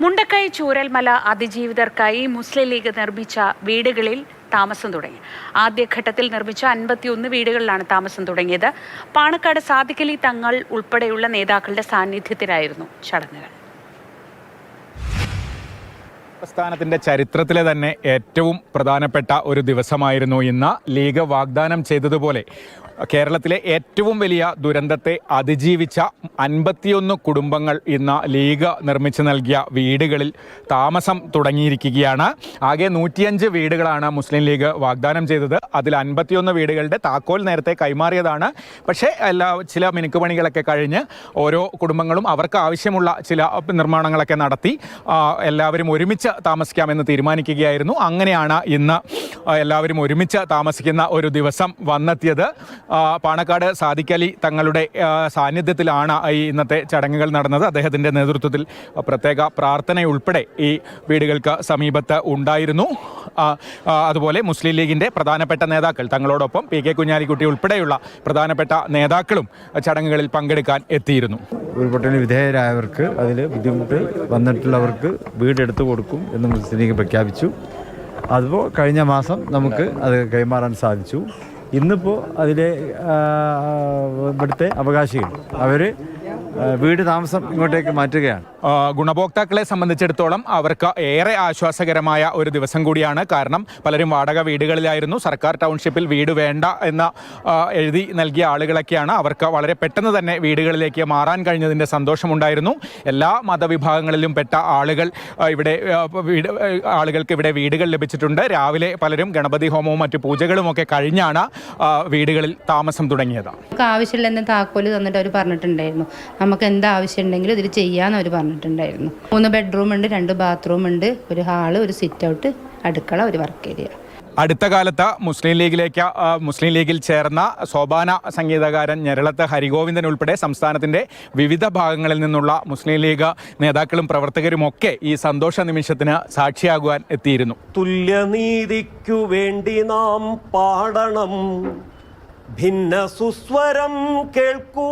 മുണ്ടക്കൈ ചൂരൽമല അതിജീവിതർക്കായി മുസ്ലിം league നിർമ്മിച്ച വീടുകളിൽ താമസം തുടങ്ങി. ആദ്യഘട്ടത്തിൽ നിർമ്മിച്ച 51 വീടുകളിലാണ് താമസം തുടങ്ങിയത്. പാണക്കാട് സാദിഖലി തങ്ങൾ ഉൾപ്പെടെയുള്ള നേതാക്കളുടെ സാന്നിധ്യത്തിലായിരുന്നു ചടങ്ങുകൾ. പ്രസ്ഥാനത്തിൻ്റെ ചരിത്രത്തിലെ തന്നെ ഏറ്റവും പ്രധാനപ്പെട്ട ഒരു ദിവസമായിരുന്നു ഇന്ന്. ലീഗ് വാഗ്ദാനം ചെയ്തതുപോലെ കേരളത്തിലെ ഏറ്റവും വലിയ ദുരന്തത്തെ അതിജീവിച്ച 51 കുടുംബങ്ങൾ ഇന്ന് ലീഗ് നിർമ്മിച്ചു നൽകിയ വീടുകളിൽ താമസം തുടങ്ങിയിരിക്കുകയാണ്. ആകെ 105 വീടുകളാണ് മുസ്ലിം ലീഗ് വാഗ്ദാനം ചെയ്തത്. അതിൽ 51 വീടുകളുടെ താക്കോൽ നേരത്തെ കൈമാറിയതാണ്. പക്ഷേ ചില മിനുക്കുപണികളൊക്കെ കഴിഞ്ഞ് ഓരോ കുടുംബങ്ങളും അവർക്ക് ആവശ്യമുള്ള ചില നിർമ്മാണങ്ങളൊക്കെ നടത്തി എല്ലാവരും ഒരുമിച്ച് താമസിക്കാമെന്ന് തീരുമാനിക്കുകയായിരുന്നു. അങ്ങനെയാണ് ഇന്ന് എല്ലാവരും ഒരുമിച്ച് താമസിക്കുന്ന ഒരു ദിവസം വന്നെത്തിയത്. പാണക്കാട് സാദിഖലി തങ്ങളുടെ സാന്നിധ്യത്തിലാണ് ഈ ഇന്നത്തെ ചടങ്ങുകൾ നടന്നത്. അദ്ദേഹത്തിൻ്റെ നേതൃത്വത്തിൽ പ്രത്യേക പ്രാർത്ഥനയുൾപ്പെടെ ഈ വീടുകൾക്ക് സമീപത്ത് ഉണ്ടായിരുന്നു. അതുപോലെ മുസ്ലിം ലീഗിൻ്റെ പ്രധാനപ്പെട്ട നേതാക്കൾ തങ്ങളോടൊപ്പം പി കെ കുഞ്ഞാലിക്കുട്ടി ഉൾപ്പെടെയുള്ള പ്രധാനപ്പെട്ട നേതാക്കളും ചടങ്ങുകളിൽ പങ്കെടുക്കാൻ എത്തിയിരുന്നു. ഉരുൾപൊട്ടലിന് വിധേയരായവർക്ക് അതിൽ ബുദ്ധിമുട്ട് വന്നിട്ടുള്ളവർക്ക് വീടെടുത്ത് കൊടുക്കും എന്ന് മുസ്ലിം ലീഗ് പ്രഖ്യാപിച്ചു. അതുപോലെ കഴിഞ്ഞ മാസം നമുക്ക് അത് കൈമാറാൻ സാധിച്ചു. ഇന്നിപ്പോൾ അതിലെ ഇവിടുത്തെ അവകാശികൾ അവർ വീട് താമസം ഇങ്ങോട്ടേക്ക് മാറ്റുകയാണ്. ഗുണഭോക്താക്കളെ സംബന്ധിച്ചിടത്തോളം അവർക്ക് ഏറെ ആശ്വാസകരമായ ഒരു ദിവസം കൂടിയാണ്. കാരണം പലരും വാടക വീടുകളിലായിരുന്നു. സർക്കാർ ടൗൺഷിപ്പിൽ വീട് വേണ്ട എന്ന് എഴുതി നൽകിയ ആളുകളൊക്കെയാണ്. അവർക്ക് വളരെ പെട്ടെന്ന് തന്നെ വീടുകളിലേക്ക് മാറാൻ കഴിഞ്ഞതിൻ്റെ സന്തോഷമുണ്ടായിരുന്നു. എല്ലാ മതവിഭാഗങ്ങളിലും പെട്ട ആളുകൾക്ക് ഇവിടെ വീടുകൾ ലഭിച്ചിട്ടുണ്ട്. രാവിലെ പലരും ഗണപതി ഹോമവും മറ്റു പൂജകളുമൊക്കെ കഴിഞ്ഞാണ് വീടുകളിൽ താമസം തുടങ്ങിയത്. ആവശ്യമില്ലെന്ന് താക്കോല് തന്നിട്ട് അവർ പറഞ്ഞിട്ടുണ്ടായിരുന്നു. നമുക്ക് എന്താവശ്യം ഉണ്ടെങ്കിലും ഇതിൽ ചെയ്യാമെന്ന് അവർ പറഞ്ഞിട്ടുണ്ടായിരുന്നു. 3 ബെഡ്റൂം ഉണ്ട്, 2 ബാത്റൂം ഉണ്ട്, ഒരു ഹാള്, ഒരു സിറ്റ് ഔട്ട്, അടുക്കള, ഒരു വർക്ക് ഏരിയ. അടുത്ത കാലത്ത് മുസ്ലിം ലീഗിൽ ചേർന്ന സോപാന സംഗീതകാരൻ ഞെരളത്ത് ഹരിഗോവിന്ദൻ ഉൾപ്പെടെ സംസ്ഥാനത്തിൻ്റെ വിവിധ ഭാഗങ്ങളിൽ നിന്നുള്ള മുസ്ലിം ലീഗ് നേതാക്കളും പ്രവർത്തകരുമൊക്കെ ഈ സന്തോഷ നിമിഷത്തിന് സാക്ഷിയാകുവാൻ എത്തിയിരുന്നു. തുല്യനീതിക്കു വേണ്ടി നാം പാടണം, ഭിന്ന സുസ്വരം കേൾക്കുവാനാവണം.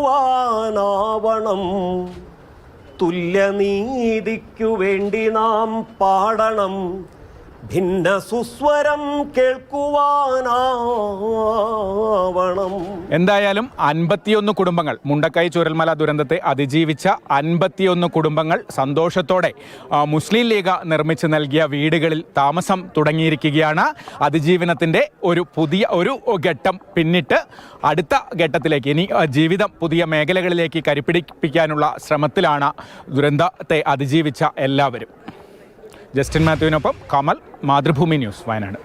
തുല്യനീതിക്കു വേണ്ടി നാം പാടണം, ഭിന്ന സുസ്വരം കേൾക്കുവാനാവണം. എന്തായാലും 51 കുടുംബങ്ങൾ, മുണ്ടക്കൈ ചൂരൽമല ദുരന്തത്തെ അതിജീവിച്ച 51 കുടുംബങ്ങൾ സന്തോഷത്തോടെ മുസ്ലിം ലീഗ് നിർമ്മിച്ചു നൽകിയ വീടുകളിൽ താമസം തുടങ്ങിയിരിക്കുകയാണ്. അതിജീവനത്തിൻ്റെ ഒരു ഘട്ടം പിന്നിട്ട് അടുത്ത ഘട്ടത്തിലേക്ക് ഇനി ജീവിതം പുതിയ മേഖലകളിലേക്ക് കരുപ്പിടിപ്പിക്കാനുള്ള ശ്രമത്തിലാണ് ദുരന്തത്തെ അതിജീവിച്ച എല്ലാവരും. ജസ്റ്റിൻ മാത്യുവിനൊപ്പം കമൽ, മാതൃഭൂമി ന്യൂസ്, വയനാട്.